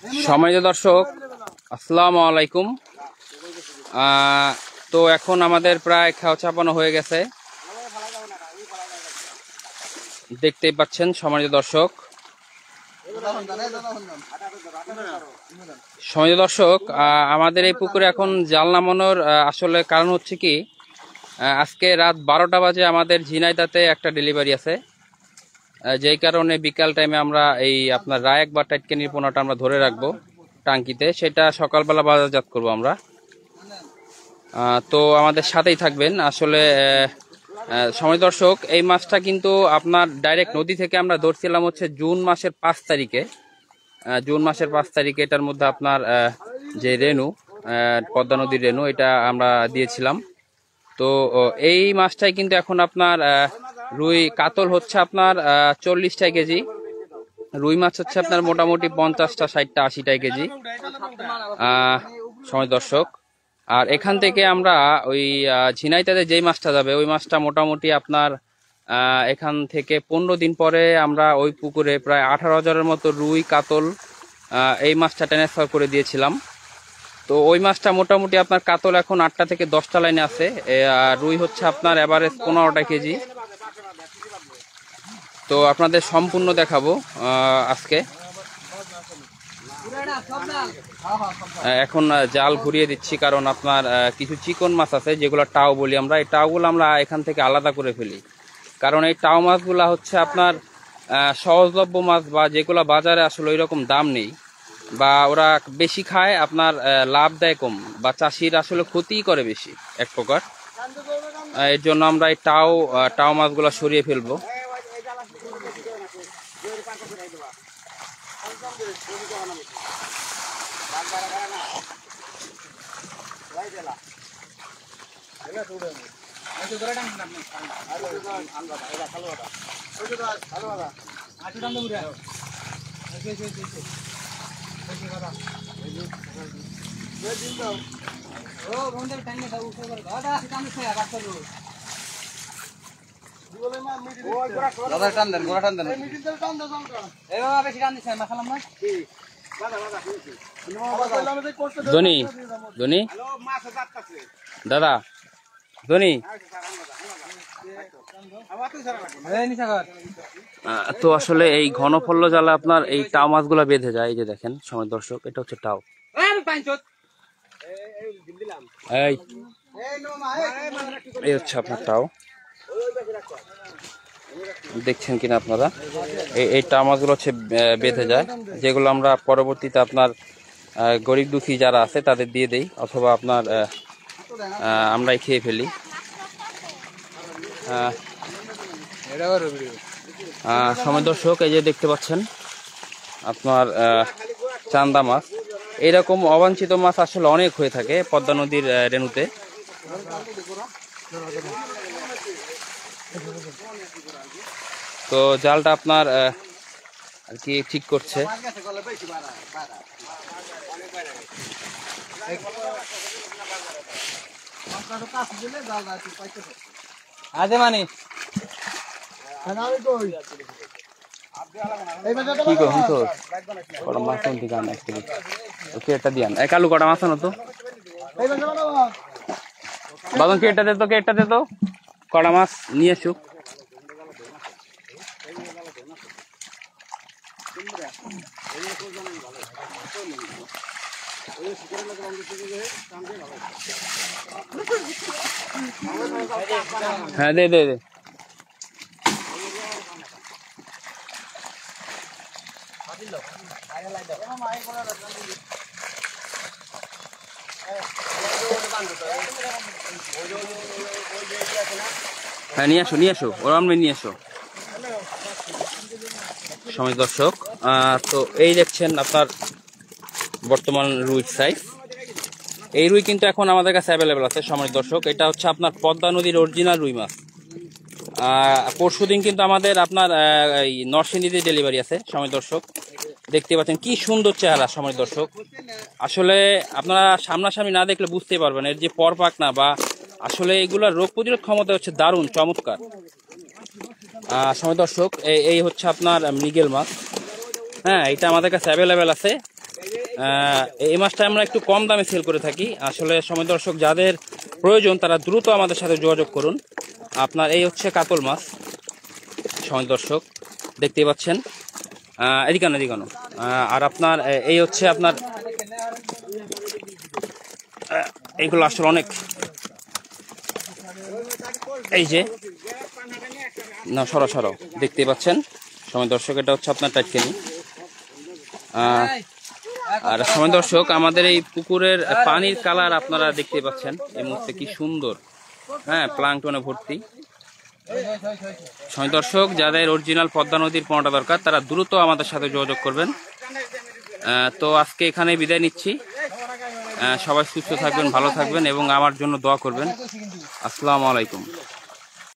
সম্মানিত দর্শক, আসসালামু আলাইকুম। তো এখন আমাদের প্রায় খাওয়া চাপানো হয়ে গেছে, দেখতেই পাচ্ছেন সম্মানিত দর্শক। আমাদের এই পুকুরে এখন জাল নামানোর আসলে কারণ হচ্ছে কি, আজকে রাত 12টা বাজে আমাদের ঝিনাইদাতে একটা ডেলিভারি আছে, যেই কারণে বিকাল টাইমে আমরা এই আপনার রায়েক বা টাইটকেনির পোনাটা আমরা ধরে রাখবো টাঙ্কিতে, সেটা সকালবেলা বাজারজাত করবো আমরা। তো আমাদের সাথেই থাকবেন। আসলে সম্মানিত দর্শক, এই মাছটা কিন্তু আপনার ডাইরেক্ট নদী থেকে আমরা ধরছিলাম হচ্ছে জুন মাসের 5 তারিখে। এটার মধ্যে আপনার যে রেনু, পদ্মা নদীর রেনু, এটা আমরা দিয়েছিলাম। তো এই মাছটাই কিন্তু এখন আপনার রুই কাতল হচ্ছে আপনার 40টা কেজি, রুই মাছ হচ্ছে আপনার মোটামুটি 50টা 60টা 80টা কেজি সম্মানিত দর্শক। আর এখান থেকে আমরা ওই ঝিনাইদাতে যেই মাছটা যাবে, ওই মাছটা মোটামুটি আপনার এখান থেকে 15 দিন পরে আমরা ওই পুকুরে প্রায় 18,000-এর মতো রুই কাতল এই মাছটা ট্রান্সফার করে দিয়েছিলাম। তো ওই মাছটা মোটামুটি আপনার কাতল এখন 8টা থেকে 10টা লাইনে আছে, আর রুই হচ্ছে আপনার এভারেজ 15টা কেজি। তো আপনাদের সম্পূর্ণ দেখাবো আজকে। এখন জাল ঘুরিয়ে দিচ্ছি, কারণ আপনার কিছু চিকন মাছ আছে যেগুলো টাও বলি আমরা, এই টাওগুলো আমরা এখান থেকে আলাদা করে ফেলি, কারণ এই টাও মাছগুলা হচ্ছে আপনার সহজলভ্য মাছ, বা যেগুলো বাজারে আসলে ওই রকম দাম নেই, বা ওরা বেশি খায় আপনার লাভ দেয় কম, বা চাষির আসলে ক্ষতিই করে বেশি এক প্রকার। এর জন্য আমরা এই টাও মাছগুলো সরিয়ে ফেলবো। ধনী দাদা, ধনী। তো আসলে এই ঘনফল্ল জালে আপনার এই টাও মাছগুলা বেঁধে যায়। এই যে দেখেন সময় দর্শক, এটা হচ্ছে টাও। এই হচ্ছে আপনার টাও, দেখছেন কিনা আপনারা। এই টাও মাছগুলো হচ্ছে বেঁধে যায়, যেগুলো আমরা পরবর্তীতে আপনার গরিব দুঃখী যারা আছে তাদের দিয়ে দেই, অথবা আপনার আমরাই খেয়ে ফেলি। সময় দর্শক, এই যে দেখতে পাচ্ছেন আপনার চান্দা মাছ। এইরকম অবাঞ্ছিত মাছ আসলে অনেক হয়ে থাকে পদ্মা নদীর রেণুতে। তো জালটা আপনার আর কি ঠিক করছে। মানে কি করুন তো কটা মাছ কেটটা দিয়ান, এক আলু কটা মাছ আনো তো বাদন, কেটটা দে তো কটা মাছ নিয়ে এসো। হ্যাঁ দে। হ্যাঁ নিয়ে আসো, ওরাম নিয়ে আসো সময় দর্শক। তো এই দেখছেন আপনার বর্তমান রুই সাইজ। এই রুই কিন্তু এখন আমাদের কাছে অ্যাভেলেবেল আছে সময় দর্শক। এটা হচ্ছে আপনার পদ্মা নদীর অরিজিনাল রুই মাছ। পরশুদিন কিন্তু আমাদের আপনার নরসিংদীতে ডেলিভারি আছে সময় দর্শক। দেখতে পাচ্ছেন কি সুন্দর চেহারা সময় দর্শক। আসলে আপনারা সামনাসামনি না দেখলে বুঝতেই পারবেন এর যে পরপাক না, বা আসলে এগুলোর রোগ প্রতিরোধ ক্ষমতা হচ্ছে দারুণ চমৎকার সময় দর্শক। এই হচ্ছে আপনার মৃগেল মাছ। হ্যাঁ, এটা আমাদের কাছে অ্যাভেলেবেল আছে। এই মাছটা আমরা একটু কম দামে সেল করে থাকি। আসলে সময় দর্শক যাদের প্রয়োজন তারা দ্রুত আমাদের সাথে যোগাযোগ করুন। আপনার এই হচ্ছে কাতল মাছ, সময় দর্শক দেখতেই পাচ্ছেন। এদিকানো এদিকানো। আর আপনার এই হচ্ছে আপনার এইগুলো আসলে অনেক, এই যে না সরা সরাও দেখতেই পাচ্ছেন সময় দর্শক, এটা হচ্ছে আপনার টাটকেনি। আর সময় দর্শক আমাদের এই পুকুরের পানির কালার আপনারা দেখতে পাচ্ছেন এই মুহূর্তে কি সুন্দর, হ্যাঁ প্লাঙ্কটনে ভর্তি। সময় দর্শক যাদের অরিজিনাল পদ্মা নদীর পোনাটা দরকার তারা দ্রুত আমাদের সাথে যোগাযোগ করবেন। তো আজকে এখানে বিদায় নিচ্ছি। সবাই সুস্থ থাকবেন, ভালো থাকবেন এবং আমার জন্য দোয়া করবেন। আসসালামু আলাইকুম।